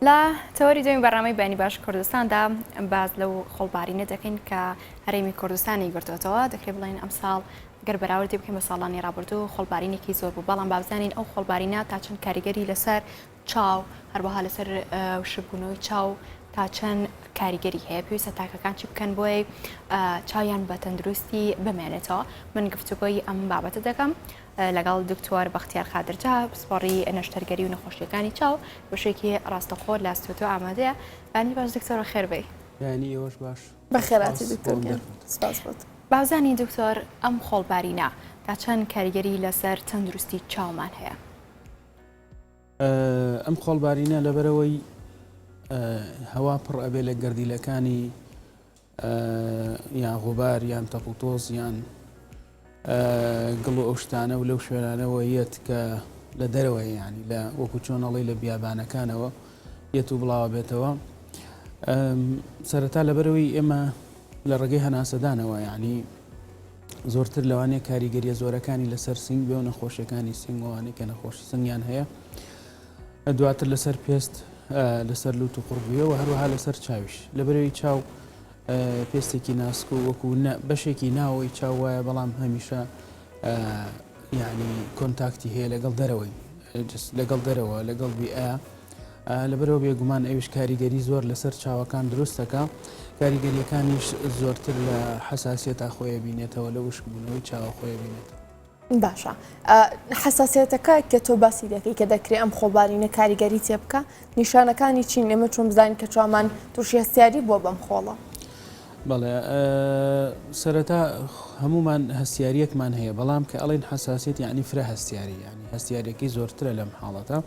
لە تەوەری دومی بەڕامەی بەینی باش کوردستاندا باز لەو خۆڵبارینە دەکەین کە هەرێمی کوردستانی گرتوێتەوە دەکرێت بڵێن ئەم ساڵ گەر بەراوردی بکەین بە ساڵانی ڕابردوو خۆڵبارینێکی زۆر بوو بەڵام بابزانین ئەو خۆڵبارینە تا چەند کاریگەری لەسەر چاو هەروەها لەسەر شبوونەوەی چاو تا چەند کاریگەری هەیە پێویستە تاکەکان چی بکەن بۆی چاویان بە تەندروستی بمێنێتەوە. من گفتوگۆی ئەم بابەتە دەکەم لەگەڵ دکتۆر بەختیار خادرجا پسپۆڕی نەشتەرگەری و نەخۆشیەکانی چاو بەشێکی ڕاستەخۆ لە ستۆتۆ ئامادەیە. بانی باش دکتۆرە خێربەی. یعنی ئێوەش باش بەخێراتی دکتۆر سپاس بۆت. بازانی دکتۆر ئەم خۆڵبارینە تا چەند کاریگەری لەسەر تەندروستی چاومان هەیە؟ ئەم خۆڵبارینە لەبەرەوەی هەوا پڕ ئەبێ لە گەردیلەکانی یان غوبار یان تەپوتۆز یان گڵ و ئەو شتانە و لەو شوێنانەوە یەت کە لە دەرەوەی ینی لە وەکو چۆنەڵی لە بیابانەکانەوە یەت و بڵاوە بێتەوە. سەرەتا لەبەرەوەی ئێمە لە ڕێگەی هەناسەدانەوە ینی زۆرتر لەوانەیە کاریگەریە زۆرەکانی لەسەر سنگ بێ و نەخۆشیەکانی سنگەوانەی کە نەخۆشی سنگیان هەیە، دواتر لەسەر پێست لەسەر لوت و قوڕبیەوە و هەروەها لەسەر چاویش. لەبەرەوەی چاو پێستێکی ناسک و وەکو بەشێکی ناوەی چاو وایە بەڵام هەمیشە ینی کۆنتاکتی هەیە لەگەڵ دەرەوەی لەگەڵ دەرەوە لەگەڵ بیئە لەبەرەوە بێگومان ئەویش کاریگەری زۆر لەسەر چاوەکان دروستەکە. کاریگەریەکانیش زۆرتر لە حساسیەتا خۆیە بینێتەوە لە وشکبوونەوەی چاوە خۆیە بینێت. باشە حساسیەتەکە کە تۆ باسی دەکەی کە دەکرێت ئەم خۆڵبارینە کاریگەری تێ بکە نیشانەکانی چین ئێمە چۆن بزانین کە چاومان تووشی هەستیاری بۆ بەم خۆڵە؟ بەڵێ سەرەتا هەمومان هەستیاریەکمان هەیە بەڵام کە ئەڵێن حساسیت یعنی فرە هەستیاری ینی هەستیارێکی زۆرترە لەم حاڵەتە.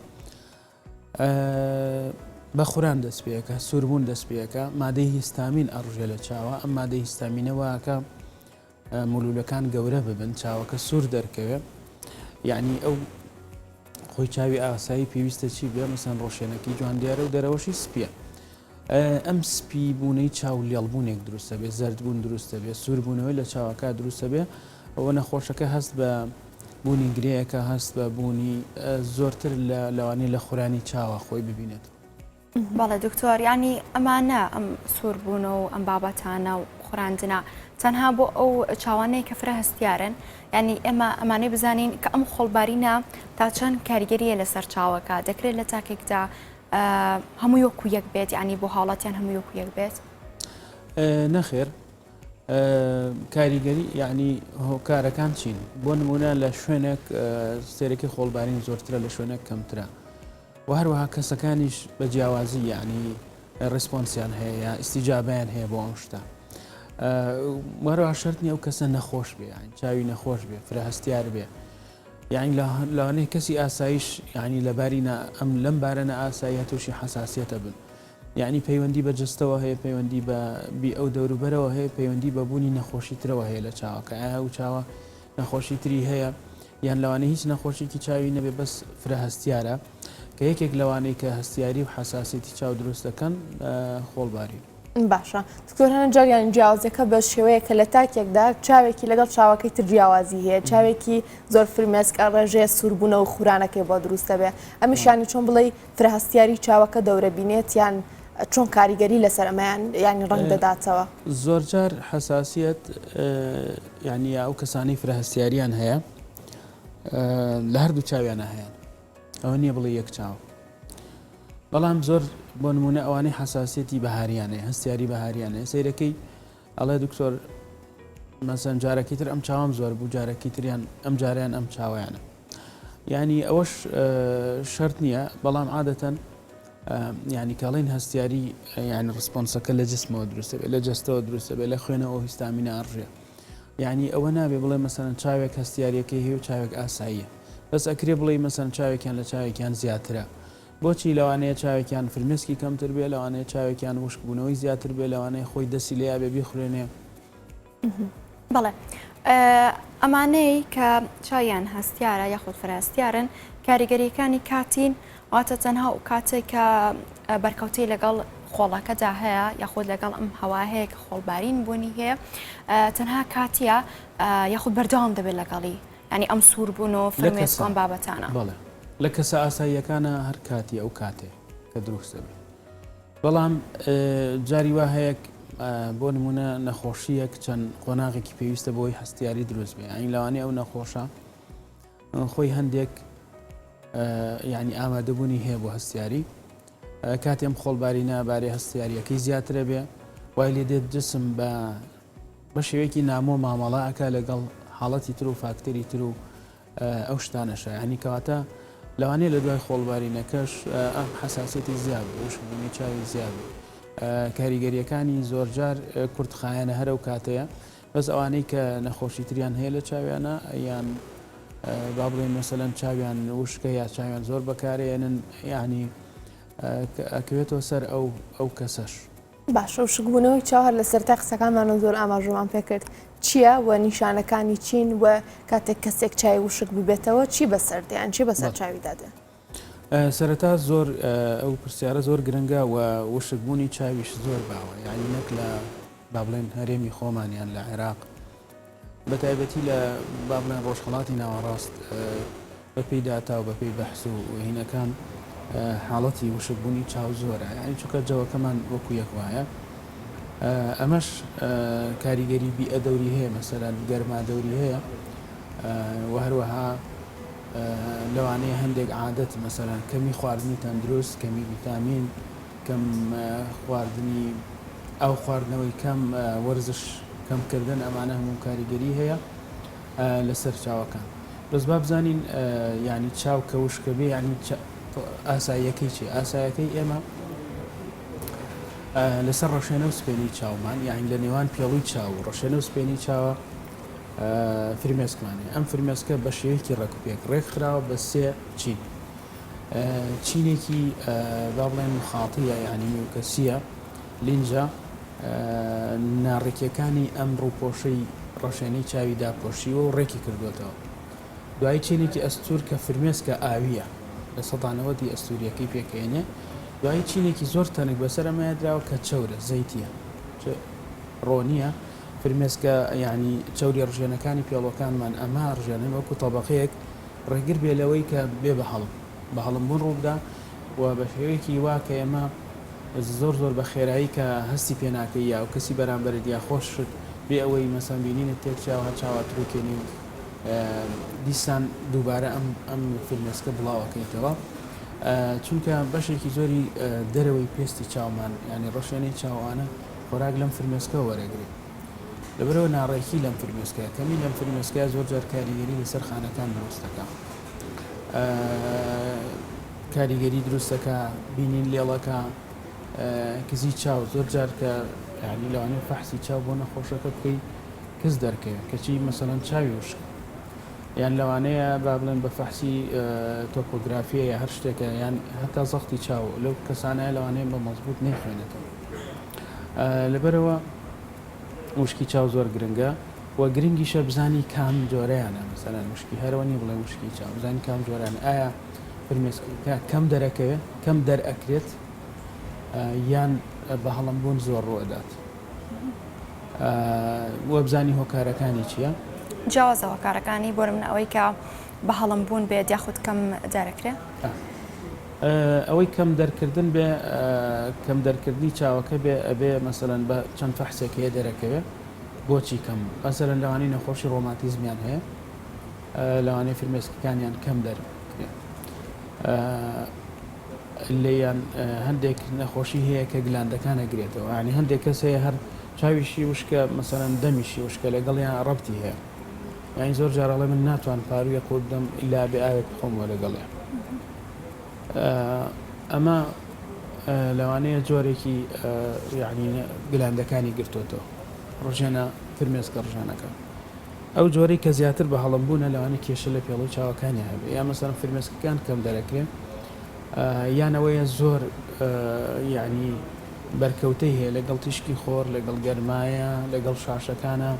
بە خوران دەست پێەکە سووربوون دەست پێەکە مادەی هیستامین ئەڕژێ لە چاوە ئەم مادەی هیستامینەوەکە مولولەکان گەورە ببن چاوەکە سوور دەرکەوێت یعنی ئەو خۆی چاوی ئاسایی پێویستە چی بێ مەسەن ڕۆشێنەکەی جوان دیارە و دەرەوەشی سپیە. ئەم سپی بوونەی چاو لێڵبوونێک دروستە بێ زەردبوون دروستە بێ سووربوونەوەی لە چاوەکە دروستە بێ ئەوە نەخۆشەکە هەست بە بوونی گرەیەکە هەست بە بوونی زۆرتر لەوانەیە لە خورانی چاوە خۆی ببینێت. بەڵێ دکتۆر ینی ئەمانە ئەم سووربوونە و ئەم بابەتانە و خوراندنە تەنها بۆ ئەو چاوانەیە کە فرە هەستیارن ینی ئێمە ئەمانەی بزانین کە ئەم خۆڵبارینە تا چەند کاریگەریە لەسەر چاوەکە دەکرێت لە تاکێکدا هەموو وەکو یەک بێت ینی بۆ حاڵەتیان هەموو وەکو یەک بێت؟ نەخێر کاریگەری یعنی هۆکارەکان چین بۆ نمونە لە شوێنێک سێرەکی خۆڵبارین زۆرترە لە شوێنێک کەمترە و هەروەها کەسەکانیش بە جیاوازی یعنی ڕسپۆنسیان هەیە یا ئیسیجابیان هەیە بۆ ئەم شتە. وەروها شەرتنی ئەو کەسە نەخۆش بێ یان چاوی نەخۆش بێ فرە هەستیار بێ یعنی لەوانەیە کەسی ئاسایش یعنی لەباری ئەم لەم بارەنە ئاسایی تووشی حساسیەتە بن یعنی پەیوەندی بە جستەوە هەیە پەیوەندی بە ئەو دەوروبەرەوە هەیە پەیوەندی بە بوونی نەخۆشی ترەوە هەیە لە چاوەکە ئایا و چاوە نەخۆشی تری هەیە یان لەوانەیە هیچ نەخۆشیی چاوی نەبێ بەس فرە هەستیارە کە یەکێک لەوانەیە کە هەستیاری و حساسیەتی چاو دروست دەکەن خۆڵباری. باشە دکتۆر هەنە جاریان جیاوازەکە بە شێوەیە کە لە تاکێکدا چاوێکی لەگەڵ چاوەکەی تر جیاوازی هەیە چاوێکی زۆر فرمێسکە ڕێژەیە سووربوونە و خورانەکەی بۆ دروستە بێ ئەمیشانی چۆن بڵێ فرە هەستیاری چاوەکە دەورە بینێت یان چۆن کاریگەری لەسەر ئەمەیان ینی ڕەنگ دەداتەوە؟ زۆرجار حساسیەت یعنی ئەو کەسانی فرە هەستیاریان هەیە لە هەردوو چاویانە هەیە ئەوە نییە بڵێ یەک چاو بەڵام زۆر بۆ نمونە ئەوانەی حساسیەتی بەهاریانەیە هەستیاری بەهاریانەیە سەیرەکەی ئەڵێ دکتۆر مەسەن جارێکی تر ئەم چاوام زۆر بوو جارێکی تریان ئەم جاریان ئەم چاویانە ینی ئەوەش شەرت نییە بەڵام عادەتەن ینی کاڵین هەستیاری یعنی ڕسپۆنسەکە لە جسمەوە دروستە بێت لە جستەوە دروستە بێت لە خوێنەوە هیستامینە ئەڕژێ یعنی ئەوە نابێ بڵێ مەسەن چاوێک هەستیاریەکەی هەیە و چاوێک ئاساییە بەس ئەکرێ بڵێ مەسەن چاوێکیان لە چاوێکیان زیاترە بۆچی لەوانەیە چاوێکیان فرمێسکی کەمتر بێ لەوانەیە چاوێکیان وشکبوونەوەی زیاتر بێ لەوانەیە خۆی دەسی لێیا بێ بیخورێنێ. بەڵێ ئەمانەی کە چایان هەستیارە یاخود فرەهەستیارن کاریگەریەکانی کاتین واتە تەنها و کاتێک کە بەرکەوتی لەگەڵ خۆڵەکەدا هەیە یاخود لەگەڵ ئەم هەوا هەیە کە خۆڵبارین بوونی هەیە تەنها کاتیە یاخود بەردەوام دەبێت لەگەڵی ینی ئەم سووربوون و فرمێسکۆن بابەتانە لە کەسە ئاساییەکانە هەر کاتی ئەو کاتێ کە دروستە بێت بەڵام جاری وا هەیەک بۆ نمونە نەخۆشیەک چەند قۆناغێکی پێویستە بۆی هەستیاری دروست بێ ئەین لەوانەیە ئەو نەخۆشە خۆی هەندێک یعنی ئامادەبوونی هەیە بۆ هەستیاری کاتێم خۆڵبارینە بارەی هەستیاریەکەی زیاترە بێ وای لێ دێت جسم بە شێوەیەکی نامۆ مامەڵەکە لەگەڵ حاڵەتی تر و فاکتەری تر و ئەو شتانەشە ینی کەواتە لەوانەیە لە دوای خۆڵبارینەکەش ئەم حساسەتی زیاد وشبوونی چاوی زیاد کاریگەریەکانی زۆرجار کورتخایەنە هەرە و کاتەیە بەس ئەوانەی کە نەخۆشی تریان هەیە لە چاویانە یان با بڵێن مەسەلەن چاویان وشکە یا چاویان زۆر بەکارێنن ینی ئەکەوێتەوە سەر ئەو کەسەش باشە و شکبوونەوەی چاو هەر لە سەرتا قسەکانمانە زۆر ئاماژەمان پێکرد چییە و نیشانەکانی چین و کاتێک کەسێک چای وشک ببێتەوە چی بەسەردەیان چی بەسەر چاوی دادێن سەرەتا زۆر ئەو پرسیارە زۆر گرنگە و وشکبوونی چاویش زۆر باوە یعنی نەک لە با بڵێن هەرێمی خۆمانیان لە عێراق بەتایبەتی لە با بڵێن ڕۆژهەڵاتی ناوەڕاست بەپێی داتا و بەپێی بەحس و هینەکان حاڵەتی وشکبوونی چاو زۆرە ینی چونکە جەوەکەمان وەکو یەک وایە ئەمەش کاریگەری بیئەدەوری هەیە مەسەلەن گەرمادەوری هەیە و هەروەها لەوانەیە هەندێک عادەت مەسەلەن کەمی خواردنی تەندروست کەمی ڤیتامین کەم خواردنی ئەو خواردنەوەی کەم وەرزش کەمکردن ئەمانە هەموو کاریگەری هەیە لەسەر چاوەکان بەس با بزانین ینی چاو کە وشکە بێ ینی ئاساییەکەی چی ئاسایەکەی ئێمە لەسەر ڕەشێنە و سپێنی چاومان یعنی لە نێوان پێڵووی چاو و ڕەشێنە و سپێنی چاوە فرمێسکمانێ ئەم فرمێسکە بە شێوەیەکی ڕێکوپێک ڕێک خراوە بە سێ چین چینێکی با بڵێن خاڵتیە ینی میوکەسیە لینجە ناڕێکیەکانی ئەم ڕووپۆشەی ڕەشێنەی چاوی داپۆشیوە و ڕێکی کردوێتەوە دوای چینێکی ئەستور کە فرمێسکە ئاویە لە سەدانەوەتی ئەستوریەکەی پێکەێنێ دوای چینێکی زۆر تەنک بەسەر ئەمەیەدراوە کە چەورە زەیتیە ڕۆنیە فرمێسکە ینی چەوری ڕژێنەکانی پێڵۆکانمان ئەمە ڕژێنن وەکو تەبەقەیەک ڕێگر بێ لەوەی کە بێ بە هەڵم بوون ڕووبدا و بە شێوەیەکی وا کە ئێمە زۆر بە خێرایی کە هەستی پێناکەی یا و کەسی بەرامبەر دیا خۆش شت بێ ئەوەی مەسەن بینینت تێک چاوە چاواتروکێنی و دیسان دووبارە ئەم فیلمێسکە بڵاوەکەیتەوە چونکە بەشێکی زۆری دەرەوەی پێستی چاومان ینی ڕەشێنەی چاوانە خۆراک لەم فرمێسکە وەرەگری لەبەرەوە ناڕێکی لەم فرمێسکە کەمی لەم فرمێسکە زۆر جار کاریگەری لەسەر خانەکان دروستەکە کاریگەری دروستەکە بینین لێڵەکە کزی چاو زۆر جار کە ینی لەوانەیە فەحسی چاو بۆ نەخۆشەکە بکەی کەس دەرکەوێت کەچی مەسەلەن چاوی وشک یان لەوانەیە با بڵێن بە فەحسی تۆپۆگرافیە یا هەر شتێکە یان هەتا زەختی چاو لەو کەسانەیە لەوانەیە بە مەزبوط نەیخوێنێتەوە لەبەرەوە وشکی چاو زۆر گرنگە و گرنگیشە بزانی کام جۆرەیانە مەسەلەن وشکی هەرەوەنی بڵێ وشکی چاو بزانی کام جۆرانە ئایا فرمێسکە کەم دەرەکەوێت کەم دەرئەکرێت یان بە هەڵمبوون زۆر ڕۆدات وە بزانی هۆکارەکانی چییە؟ جیاوازە هۆکارەکانی بۆ من ئەوەی کە بە هەڵمبوون بێت یاخود کەم دەرەکرێت ئەوەی کەم دەرکردن بێ کەم دەرکردنی چاوەکە بێ ئەبێ مەسەلەن بە چەند فەحسێک هەیە دەرەکەوێت بۆچی کەم مەسەلەن لەوانەی نەخۆشی ڕۆماتیزمیان هەیە لەوانەیە فرمێسکەکانیان کەم دەرکرێت لێیان هەندێک نەخۆشی هەیە کە گلاندەکان ئەگرێتەوە ینی هەندێک کەس هەیە هەر چاویشی وشکە مەسەلەن دەمیشی وشکە لەگەڵیان ڕەبتی هەیە یعنی زۆر جارەڵێ من ناتوان پارویە خۆ بدەم ئیلا بێ ئاوێت بخۆمەوە لەگەڵیان ئەمە لەوانەیە جۆرێکی یعنی گلاندەکانی گرتوتەوە ڕژێنە فرمێسکە ڕژانەکە ئەو جۆرەی کە زیاتر بە هەڵمبوونە لەوانە کێشە لە پێڵی چاوەکانی هەبێ یا مەسەلەن فرمێسکەکان کەم دەرەکرێن یانەوەیە زۆر یعنی بەرکەوتەی هەیە لەگەڵ تیشکی خۆر لەگەڵ گەرمایە لەگەڵ شاشەکانە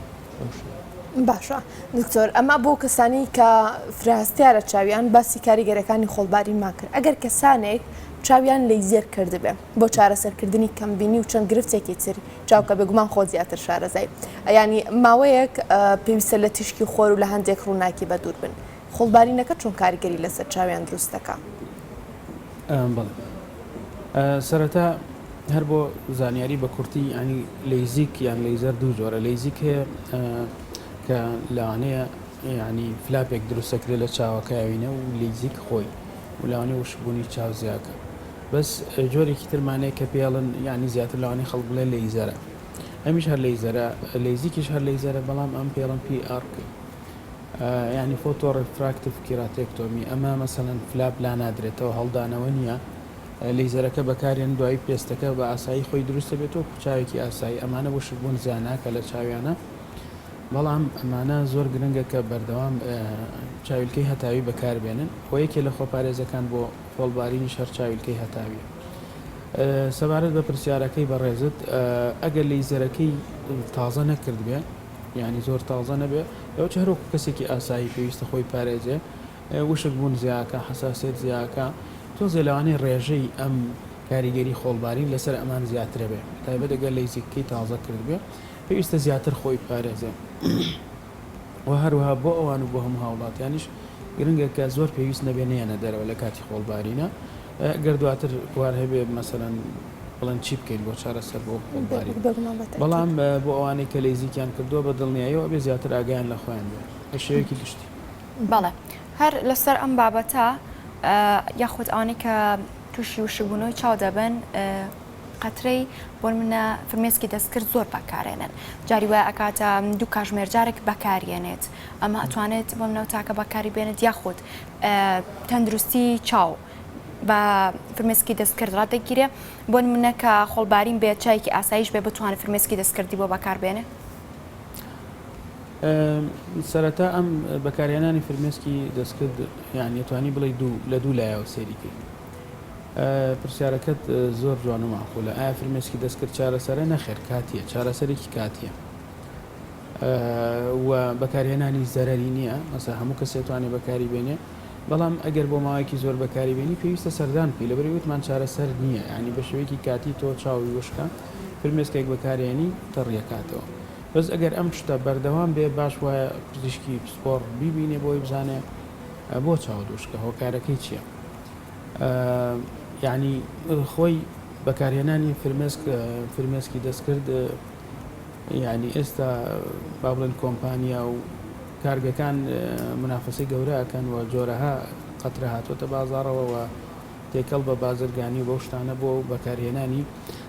باشە دکتۆر ئەمە بۆ کەسانی کە فراستیارە چاویان باسی کاریگەرەکانی خۆڵباری ماکرد ئەگەر کەسانێک چاویان لەیزێر کردبێ بۆ چارەسەرکردنی کەمبینی و چەند گرفتێکی تر چاوکە بێگومان خۆ زیاتر شارەزای ینی ماوەیەک پێویستە لە تیشکی خۆر و لە هەندێک ڕووناکی بە دوور بن خۆڵبارینەکە چۆن کاریگەری لەسەر چاویان دروستەکە بەڵێ سەرەتا هەر بۆ زانیاری بە کورتی ینی لەیزیک یان لەیزەر دوو جۆرە لەیزیک هەیە کە لەوانەیە ینی فلاپێک دروستەکرێت لە چاوەکەوینە و لەیزیک خۆی و لەوانەیە وشبوونی چاو زیاکە بەس جۆرێکی ترمانەیە کە پێڵن ینی زیاتر لەوانەیە خەڵک بڵێ لەیزەرە ئەمیش هەر لەیزەرە لەیزیکیش هەر لەیزەرە بەڵام ئەم پێڵم PR ینی فۆتۆ ڕفراکتیڤ کیراتێکتۆمی ئەمە مەسەڵەن فلاپ لا نادرێتەوە هەڵدانەوە نییە لەیزەرەکە بەکارێن دوایی پێستەکە بە ئاسایی خۆی دروستە بێتەوە چاوێکی ئاسایی ئەمانە بۆ شبوون زیانناکە لە چاویانە بەڵام ئەمانە زۆر گرنگە کە بەردەوام چاویلکەی هەتاوی بەکاربێنن و یەکێ لە خۆپارێزەکان بۆ فۆڵبارینی شەر چاویلکەی هەتاویە سەبارەت بە پرسیارەکەی بەڕێزت ئەگەر لەیزەرەکەی تازە نەکرد بێ ینی زۆر تازە نەبێ ئەو چ هەرۆک کەسێکی ئاسایی پێویستە خۆی پارێزێ وشک بوون زیاکە حساسێت زیاکە تۆزێ لەوانەیە ڕێژەی ئەم کاریگەری خۆڵباری لەسەر ئەمان زیاترە بێ تایبەت ئەگەر لەیزیکەی تازە کرد بێ پێویستە زیاتر خۆی پارێزێ و هەروەها بۆ ئەوان و بۆ هەموو هاوڵاتیانیش گرنگە کە زۆر پێویست نەبێنیانە دەرەوە لە کاتی خۆڵبارینە گەر دواتر کوار هەبێ مەسەرەن بڵند چی بکەین بۆ چارەسەر بۆ خۆڵباری بەڵام بۆ ئەوانەی کە لەیزیکیان کردووە بە دڵنیاییەوە بێ زیاتر ئاگیان لە خۆیان بێ شێوەیەکی گشتی بەڵێ هەر لەسەر ئەم بابەتە یاخود ئەوانەی کە تووشی وشبوونەوەی چاو دەبن قەترەی بۆ منە فرمێسکی دەستکرد زۆر بەکارێنن جاری وایە ئەکاتە دوو کاژمێر جارێک بەکارێنێت ئەمە ئەتوانێت بۆ منەوە تاکە بەکاری بێنێت یاخود تەندروستی چاو بە فرمێسکی دەستکرد ڕادەگیرێ بۆ منە کە خۆڵبارین بێت چایکی ئاسایش بێ بتوانێت فرمێسکی دەستکردی بۆ بەکاربێنێ سەرەتا ئەم بەکارێنانی فرمێسکی دەستکرد یان توانی بڵێ لە دوو لایەوە سێریکەی پرسیارەکەت زۆر جوان و ماقولە ئایا فرمێسکی دەستکرد چارەسەرە نەخێر کاتیە چارەسەرێکی کاتیە و بەکارهێنانی زەرەری نییە مەسە هەموو کەس توانێت بەکاری بێنێ بەڵام ئەگەر بۆ ماوەیەکی زۆر بەکاری بێنی پێویستە سەردان پێی لەبەر وتمان چارەسەر نییە ینی بە شێوەیەکی کاتی تۆ چاوی وشکە فرمێسکێک بەکارێنی تەڕیەکاتەوە بەس ئەگەر ئەم شتە بەردەوام بێ باش وایە پزیشکی پسپۆڕ بیبینێ بۆی بزانێ بۆ چاودوشکە هۆکارەکەی چییە یعنی خۆی بەکارهێنانی فرمێسکی دەستکرد یعنی ئێستا با بڵێن کۆمپانیا و کارگەکان منافەسەی گەورەکەن و جۆرەها قەترە هاتوۆتە بازاڕەوە و تێکەڵ بە بازرگانی بۆ شتانە بۆ بەکارهێنانی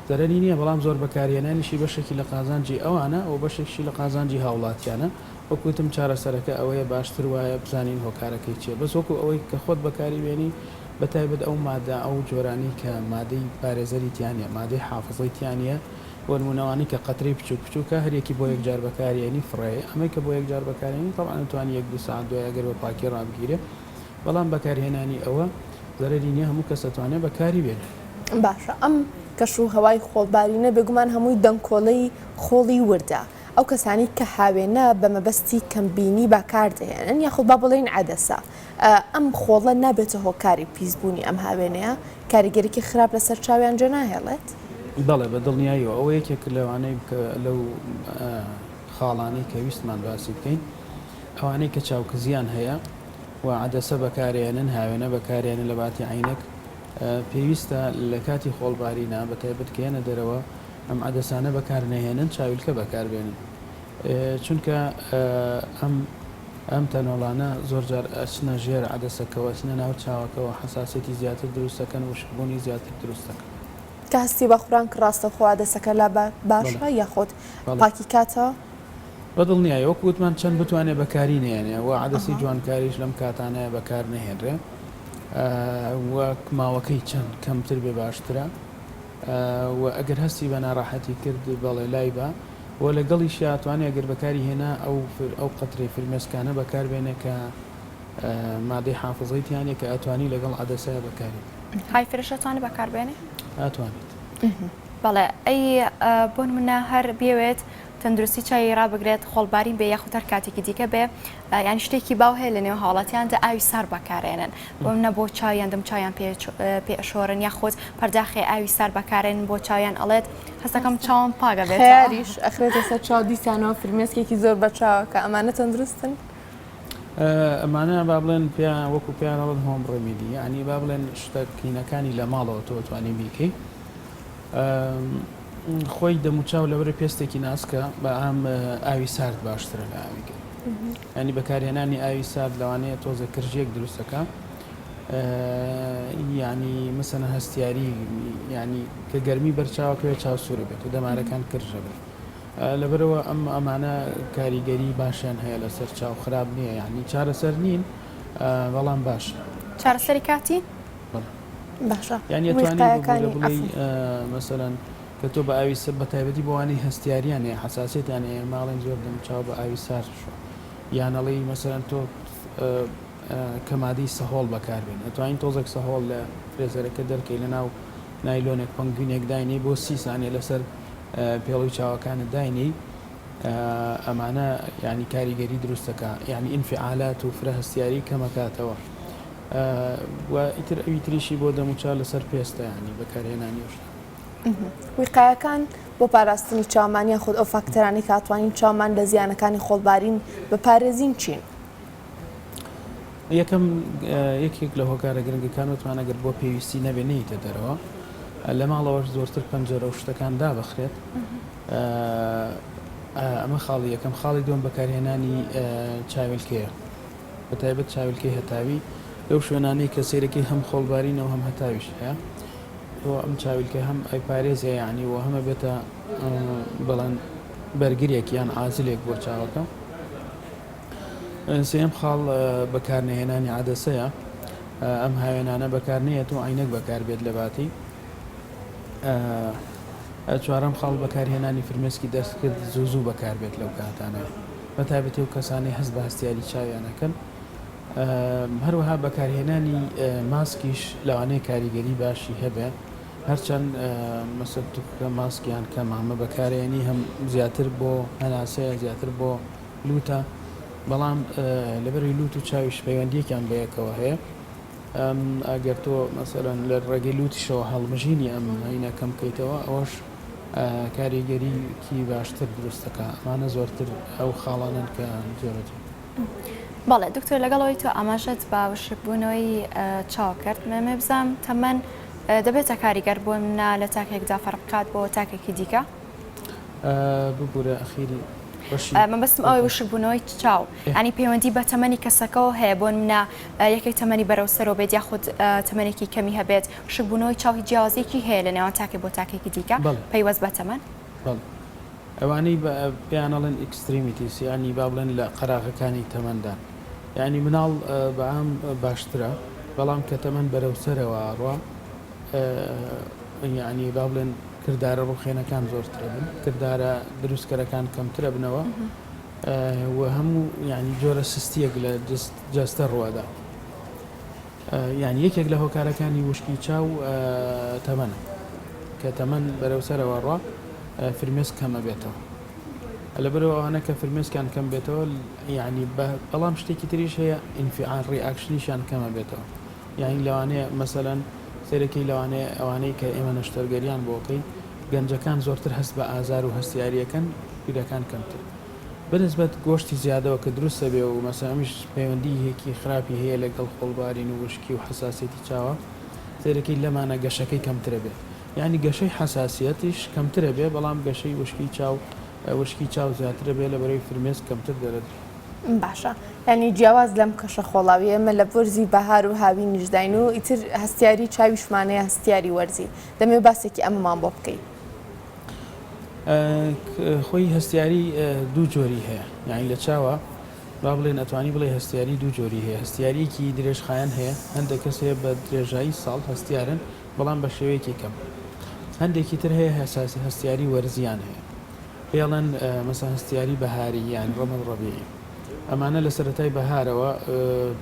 زەرەری نییە بەڵام زۆر بەکارهێنانیشی بەشێکی لە قازانجی ئەوانە ئەو بەشێکی لە قازانجی هاوڵاتیانە وەکوتم چارەسەرەکە ئەوەیە باشتر وایە بزانین هۆکارەکەی چیە بەس وەکو ئەوەی کە خۆت بەکاری بێنی بەتایبەت ئەو مادە ئەو جۆرانی کە مادەی پارێزەری تیانە مادەی حافظەی تیانە وەرمونەوانی کە قەتری بچوک بچووکە هەرێکی بۆ یەکجار بەکارێنی فڕێ ئەمەی کە بۆ یەکجار بەکارێنی تەڵان توانی 1-2 ساعت دوای ئەگەر بە پاکی ڕابگیرێ بەڵام بەکارهێنانی ئەوە زەرەری نییە هەموو کەس دەتوانێت بەکاری بێنێ باشە ئەم کەشوهەوای خۆڵبارینە بێگومان هەمووی دەنگکۆڵەی خۆڵی وردە ئەو کەسانی کە هاوێنە بە مەبەستی کەمبینی بەکاردەهێنن یاخود با بڵێن عەدەسە ئەم خۆڵە نابێتە هۆکاری پیسبوونی ئەم هاوێنەیە کاریگەرێکی خراپ لەسەر چاویان جێ ناهێڵێت بەڵێ بە دڵنیاییەوە ئەوە یەکێک لەوانەی لەو خاڵانەی کە ویستمان باسی بکەین ئەوانەی کە چاوکزیان هەیە و عەدەسە بەکارێنن هاوێنە بەکارێنن لە باتی عینەک پێویستە لە کاتی خۆڵبارینە بەتایبەت کێنە دەرەوە ئەم عەدەسانە بەکار نەهێنن چاویلکە بەکاربێنن چونکە ئەم تەنۆڵانە زۆر جار ئەچنە ژێر عەدەسەکەوە ئەچنە ناو چاوەکەەوە حساسێتی زیاتر دروستەکەن و شبوونی زیاتر دروستەکەن کاستی بە خوڕان کە ڕاستەخۆ عەدەسەکە لا باشە یاخۆت پاکی کاتە بەدڵنیایە وەک وتمان چەند بتوانێت بەکاری نێنێ و عەدەسی جوانکاریش لەم کاتانەیە بەکار نەهێنرێ وەک ماوەکەی چەند کەمتر بێ باشترە و ئەگەر هەستی بە ناڕاحەتی کرد بەڵێ لای بە و لەگەڵی شیاتوانێت ئەگەر بەکاری هێنا ئەو قەترەی فرمێسکانە بەکاربێنێ کە مادەی حافظەیتیانێ کە ئەتوانی لەگەڵ عەدەسەیە بەکاری های فرشەتوانێت بەکاربێنێ ئەتوانێت بەڵێ ئەی بۆ منە هەر بێوێت تەندروستی چای ڕابگرێت خۆڵبارین بێ یاخود هەر کاتێکی دیکە بێ یانی شتێکی باو هەیە لە نێو هاوڵاتیاندا ئاوی سار بەکارێنن بۆ منە بۆ چاویان دەم چاویان پێشۆرن یاخود پەرداخی ئاوی سار بەکارێن بۆ چاویان ئەڵێت هەستەکەم چاوم پاگە بێت خیاریش ئەخرێتە سەر چاو دیسانەوە فرمێسکێکی زۆر بە چاوە کە ئەمانە تەندروستن ئەمانە با بڵێن پێیان وەکو پێیان هەڵن هۆم ڕێمیدی ینی با بڵێن شتەکینەکانی لە ماڵەوە تۆ توانی بیکەی خۆی دەموچاو لەوەرە پێستێکی ناسکە بە ئام ئاوی سارد باشترە لە ئاویگەر ینی بەکارهێنانی ئاوی سارد لەوانەیە تۆزە کرژێک دروستەکە ینی مەسەنە هەستیاری ینی کە گەرمی بەرچاوکەوێ چاوسوورە بێت و دەمارەکان کرژە بێت لەبەرەوە ئەمانە کاریگەری باشیان هەیە لەسەر چاو خراپ نییە یعنی چارەسەر نین بەڵام باش چارەسەری کاتی باشە یعنی بڵی مەسەرەن کە تۆ بە ئاوی سەر بە تایبەتی بۆوانی هەستیاریان هەیە حساسێتیان هەیە ماڵێن زۆر دەمچاو بە ئاوی سارد یانەڵی مەسەرەن تۆ کەمادی سەهۆڵ بەکاربێن ئەتوانین تۆزێک سەهۆڵ لە فرێزەرەکە دەرکەی لە ناو نایلۆنێک پنگوینێک داینی بۆ 30 سانێ لەسەر پێڵی چاوەکانت داینی ئەمانە ینی کاریگەری دروستەکە یعنی ئینفعالات و فرە هەستیاری کەمەکاتەوە و ئیتر ئەوی تریشی بۆ دەموچا لەسەر پێستە ینی بەکارهێنانیش ویقایەکان بۆ پاراستنی چاومانیان خۆت ئەو فاکتەرانی کاتوانین چاومان لە زیانەکانی خۆڵبارین بەپارێزین چین؟ یەکەم یەکێک لە هۆکارە گرنگەکان وتوانە گەر بۆ پێویستی نەبێنیتە دەرەوە لە ماڵەوەش زۆرتر پەنجەرە و شتەکان دابەخرێت ئەمە خاڵی یەکەم خاڵی دوم بەکارهێنانی چاویلکەیە بە تایبەت چاویلکەی هەتاوی لەو شوێنانەی کە سیرەکەی هەم خۆڵبارینەوە هەم هەتاویش هەیە تۆ ئەم چاویلکە هەم ئەی پارێزە یعنی و هەمە بێتە بەڵەن بەرگریەک یان ئازلێک بۆ چاوەکە سێم خاڵ بەکارنهێنانی عادەسەیە ئەم هاوێنانە بەکارنێت و عینەک بەکاربێت لە باتی چوارەم خاڵ بەکارهێنانی فرمێسکی دەستکرد زوو بەکاربێت لەو کاتانە بە تایبەتی و کەسانی هەست بە هەستیاری چاویانەکەن هەروەها بەکارهێنانی ماسکیش لەوانەیە کاریگەری باشی هەبێت هەرچەند مەسەرکە ماسکیان کەمامە بەکارێنی هەم زیاتر بۆ هەناسەیە زیاتر بۆ لوتە بەڵام لەبەری لوت و چاویش پەیوەندیەکیان بەیەکەوە هەیە ئەگەر تۆ مەسەرەن لە ڕێگەی لوتیشەوە هەڵمژینی ئەم هەینە کەم بکەیتەوە ئەوەش کاریگەریکی باشتر دروستەکە ئەمانە زۆرتر ئەو خاڵانن کە جۆرەت بەڵێ دکتۆر لەگەڵەوەی تۆ ئاماژەت بە وشکبوونەوەی چاو کرد مێمێ بزانم تەمەەن دەبێتە کاریگەر بۆ منە لە تاکێکدا فەرق بکات بۆ تاکێکی دیکە ببوورە ئەخیری من بەستم ئەوەی وشکبوونەوەی چاو ئەنی پەیوەندی بە تەمەنی کەسەکەەوە هەیە بۆ منە یەکێک تەمەنی بەرەوسەرەوە بێت یاخود تەمەنێکی کەمی هەبێت وشکبوونەوەی چاوی جیاوازێکی هەیە لە نێوان تاکێک بۆ تاکێکی دیکە پەیوەست بە تەمەن ئەوانەی پێیانەڵێن ئەکستریمیتیس ینی با بڵێن لە قەراغەکانی تەمەندان ینی مناڵ بەعام باشترە بەڵام کە تەمەند بەرەوسەرەوە ڕوا ینی با بڵێن کردارە ڕوخێنەکان زۆرترە بن کردارە دروستکەرەکان کەمترە بنەوە و هەموو ینی جۆرە سستیەک لە جەستە ڕوادا یعنی یەکێک لە هۆکارەکانی وشکی چاو تەمەنە کە تەمەن بەرەوسەرەوە ڕوا فرمێسک کەمە بێتەوە لەبەرەوە ئەوانە کە فرمێسکیان کەم بێتەوە یعنی بەڵام شتێکی تریش هەیە ئینفعال ڕیئاکشنیشیان کەمە بێتەوە یعنی لەوانەیە مەسەلەن سێرەکەی لەوانەیە ئەوانەی کە ئێمە نەشتەرگەریان بۆکەی گەنجەکان زۆرتر هەست بە ئازار و هەستیاریەکەن پیرەکان کەمتر بەنسبەت گۆشتی زیادەوە کە دروستە بێ و مەسەمیش پەیوەندی هەیەکی خراپی هەیە لەگەڵ خۆڵبارین و وشکی و حساسێتی چاوە سێرەکەی لەمانە گەشەکەی کەمترە بێت یعنی گەشەی حساسیەتیش کەمترە بێ بەڵام گەشەی وشکی چاو زیاترە بێ لە بەرەوەی فرمێسک کەمتر دەرێت باشە ینی جیاواز لەم کەشە خۆڵاوی ئەمە لە بۆرزی بەهار و هاوی نیژداین و ئیتر هەستیاری چاویشمانەیە هەستیاری وەرزی دەمێ باسێکی ئەمەمان بۆ بکەین خۆی هەستیاری دوو جۆری هەیە یعنی لە چاوە با بڵێن ئەتوانی بڵێ هەستیاری دوو جۆری هەیە هەستیاریکی درێژخایەن هەیە هەندێک کەس هەیە بە درێژایی ساڵ هەستیارن بەڵام بە شێوەیەکی کەم هەندێکی تر هەیە هەستیاری وەرزیان هەیە پێڵەن مەسا هەستیاری بەهاری یان ڕەمەڵ ڕەبیعی ئەمانە لە سەرەتای بەهارەوە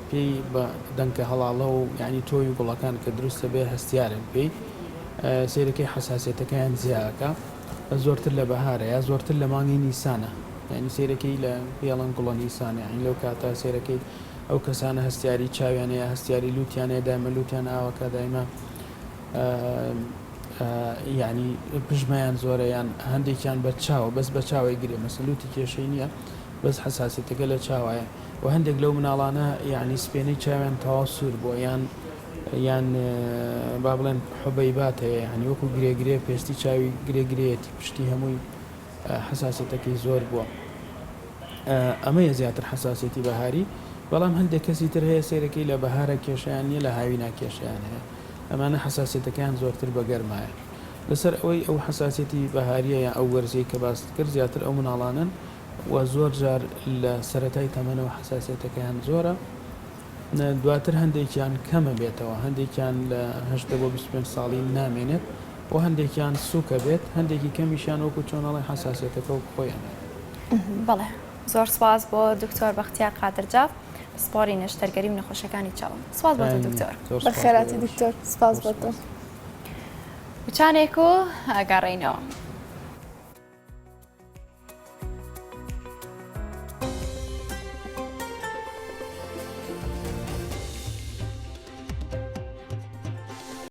پێی بە دەنکە هەڵاڵە و یعنی تۆی و گوڵەکان کە دروستە بێ هەستیارن پێی سیرەکەی حساسێتەکەیان زیاکە زۆرتر لە بەهارە یا زۆرتر لە مانگی نیسانە یعنی سیرەکەی لە پێڵەن گوڵە نیسانە یعنی لەو کاتە سیرەکەی ئەو کەسانە هەستیاری چاویانەیە هەستیاری لوتیانەیە دایمە لوتیان ئاوەکە دایمە یعنی پژمەیان زۆرە یان هەندێکیان بە چاوە بەس بە چاوی گرێ مەسلوتی کێشەی نییە بەس حساسێتەکە لە چاوایە و هەندێک لەو مناڵانە یعنی سپێنەی چاویان تەواو سوور بۆ یان یان با بڵێن حبەیبات هەیە ینی وەکو گرێگرێ پێستی چاوی گرێگرێتی پشتی هەمووی حساسەتەکەی زۆر بووە. ئەمەیە زیاتر حساسێتی بەهاری، بەڵام هەندێک کەسی تر هەیە سیرەکەی لە بەهارە کێشیان نیە لە هاوینا کێشیان هەیە، ئەمانە حساسێتەکەیان زۆرتر بە گەرمایە. لەسەر ئەوەی ئەو حساسێتی بەهاریە یان ئەو وەرزەی کە باست کرد زیاتر ئەو مناڵانن و زۆر جار لە سەرەتای تەمەنەوە حساسێتەکەیان زۆرە، دواتر هەندێکیان کەمە بێتەوە، هەندێکیان لە 8 بۆ 25 ساڵی نامێنێت و هەندێکیان سووکە بێت، هەندێکی کەمیشان وەکو چۆنەڵی حساسێتەکە و خۆیان. بەڵێ زۆر سواز بۆ دکتۆر بەختیار قادرجاف، سپۆری نەشتەرگەری و نەخۆشەکانی چاوم. سواز بۆ دکتۆر. بە خێراتی دکتۆر، سپاس بۆ تۆ. وچانێک و ئەگەڕێینەوە.